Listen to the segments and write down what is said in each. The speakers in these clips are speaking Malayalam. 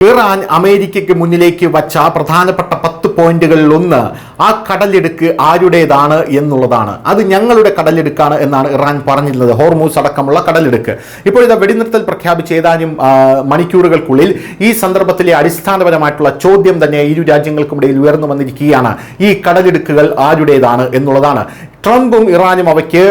ഇറാൻ അമേരിക്കയ്ക്ക് മുന്നിലേക്ക് വച്ച പ്രധാനപ്പെട്ട 10 പോയിന്റുകളിൽ ഒന്ന് ആ കടലിടുക്ക് ആരുടേതാണ് എന്നുള്ളതാണ്. അത് ഞങ്ങളുടെ കടലിടുക്കാണ് എന്നാണ് ഇറാൻ പറഞ്ഞിരുന്നത്, ഹോർമൂസ് അടക്കമുള്ള കടലിടുക്ക്. ഇപ്പോൾ ഇത് വെടിനിർത്തൽ പ്രഖ്യാപിച്ച ഏതാനും മണിക്കൂറുകൾക്കുള്ളിൽ ഈ സന്ദർഭത്തിലെ അടിസ്ഥാനപരമായിട്ടുള്ള ചോദ്യം തന്നെ ഇരു രാജ്യങ്ങൾക്കുമിടയിൽ ഉയർന്നു വന്നിരിക്കുകയാണ്. ഈ കടലിടുക്കുകൾ ആരുടേതാണ് എന്നുള്ളതാണ്. ട്രംപും ഇറാനും അവയ്ക്ക്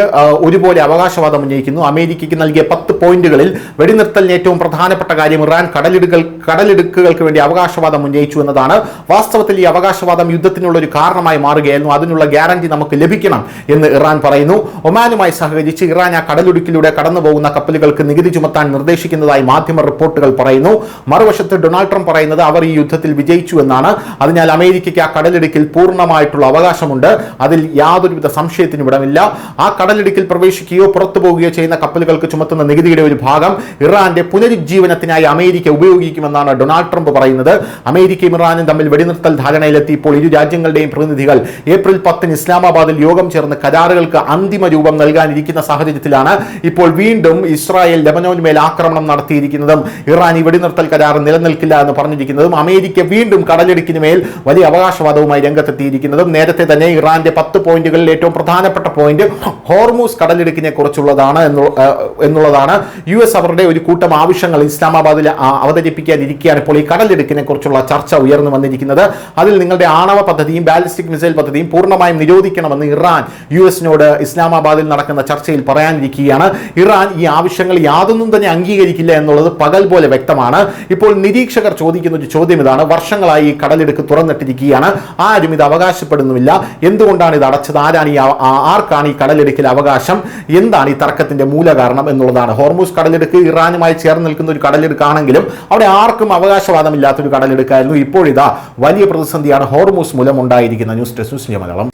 ഒരുപോലെ അവകാശവാദം ഉന്നയിക്കുന്നു. അമേരിക്കയ്ക്ക് നൽകിയ 10 പോയിന്റുകളിൽ വെടിനിർത്തലിന് ഏറ്റവും പ്രധാനപ്പെട്ട കാര്യം ഇറാൻ കടലിടുക്കുകൾക്ക് വേണ്ടി അവകാശവാദം ഉന്നയിച്ചു എന്നതാണ്. വാസ്തവത്തിൽ ഈ അവകാശവാദം യുദ്ധത്തിനുള്ള ഒരു കാരണമായി മാറുകയായിരുന്നു. അതിനുള്ള ഗ്യാരണ്ടി നമുക്ക് ലഭിക്കണം എന്ന് ഇറാൻ പറയുന്നു. ഒമാനുമായി സഹകരിച്ച് ഇറാൻ ആ കടലിടുക്കിലൂടെ കടന്നു പോകുന്ന കപ്പലുകൾക്ക് നികുതി ചുമത്താൻ നിർദ്ദേശിക്കുന്നതായി മാധ്യമ റിപ്പോർട്ടുകൾ പറയുന്നു. മറുവശത്ത് ഡൊണാൾഡ് ട്രംപ് പറയുന്നത് അവർ ഈ യുദ്ധത്തിൽ വിജയിച്ചു എന്നാണ്. അതിനാൽ അമേരിക്കയ്ക്ക് ആ കടലിടുക്കിൽ പൂർണ്ണമായിട്ടുള്ള അവകാശമുണ്ട്, അതിൽ യാതൊരുവിധ സംശയത്തിനും ഇടമില്ല. ആ കടലിടുക്കിൽ പ്രവേശിക്കുകയോ പുറത്തു പോകുകയോ ചെയ്യുന്ന കപ്പലുകൾക്ക് ചുമത്തുന്ന നികുതിയുടെ ഒരു ഭാഗം ഇറാന്റെ പുനരുജ്ജീവനത്തിനായി അമേരിക്ക ഉപയോഗിക്കുമെന്നാണ് ഡൊണാൾഡ് ട്രംപ് പറയുന്നത്. അമേരിക്കയും ഇറാനും തമ്മിൽ വെടിനിർത്തൽ ധാരണയിലെത്തിയപ്പോൾ ഇരു രാജ്യങ്ങളുടെയും പ്രതിനിധികൾ ഏപ്രിൽ 10 ഇസ്ലാമാബാദിൽ യോഗം ചേർന്ന് കരാറുകൾക്ക് അന്തിമ രൂപം നൽകാനിരിക്കുന്ന സാഹചര്യത്തിലാണ് ഇപ്പോൾ വീണ്ടും ഇസ്രായേൽ ലെബനോനുമേൽ ആക്രമണം നടത്തിയിരിക്കുന്നതും ഇറാൻ ഈ വെടിനിർത്തൽ കരാർ നിലനിൽക്കില്ല എന്ന് പറഞ്ഞിരിക്കുന്നതും അമേരിക്ക വീണ്ടും കടലിടുക്കിന് മേൽ വലിയ അവകാശവാദവുമായി രംഗത്തെത്തിയിരിക്കുന്നതും. നേരത്തെ തന്നെ ഇറാന്റെ 10 പോയിന്റുകളിൽ ഏറ്റവും പ്രധാനപ്പെട്ട പോയിന്റ് ഹോർമൂസ് കടലിടുക്കിനെ കുറിച്ചുള്ളതാണ് എന്നുള്ളതാണ്. US അവരുടെ ഒരു കൂട്ടം ആവശ്യങ്ങൾ ഇസ്ലാമാബാദിൽ അവതരിപ്പിക്കാനിരിക്കുകയാണ് ഇപ്പോൾ ഈ കടലിടുക്കിനെ കുറിച്ചുള്ള ചർച്ച ഉയർന്നു വന്നിരിക്കുന്നത്. അതിൽ നിങ്ങളുടെ ആണവ പദ്ധതിയും ബാലിസ്റ്റിക് മിസൈൽ പദ്ധതിയും പൂർണ്ണമായും നിരോധിക്കണമെന്ന് ഇറാൻ US-നോട് ഇസ്ലാമാബാദിൽ നടക്കുന്ന ചർച്ചയിൽ പറയാനിരിക്കുകയാണ്. ഇറാൻ ഈ ആവശ്യങ്ങൾ യാതൊന്നും തന്നെ അംഗീകരിക്കില്ല എന്നുള്ളത് പകൽ പോലെ വ്യക്തമാണ്. ഇപ്പോൾ നിരീക്ഷകർ ചോദിക്കുന്ന ഒരു ചോദ്യം ഇതാണ്: വർഷങ്ങളായി ഈ കടലിടുക്ക് തുറന്നിട്ടിരിക്കുകയാണ്, ആരും ഇത് അവകാശപ്പെടുന്നുമില്ല, എന്തുകൊണ്ടാണ് ഇത് അടച്ചത്, ആർക്കാണ് ഈ കടലിടുക്കിൽ അവകാശം, എന്താണ് ഈ തർക്കത്തിന്റെ മൂലകാരണം എന്നുള്ളതാണ്. ഹോർമൂസ് കടലിടുക്ക് ഇറാനുമായി ചേർന്ന് നിൽക്കുന്ന ഒരു കടലിടുക്കാണെങ്കിലും അവിടെ ആർക്കും അവകാശവാദമില്ലാത്തൊരു കടലിടുക്കായിരുന്നു. ഇപ്പോഴിതാ വലിയ പ്രതിസന്ധിയാണ് ഹോർമൂസ് മൂലം ഉണ്ടായിരിക്കുന്നത്. News desk Malayalam.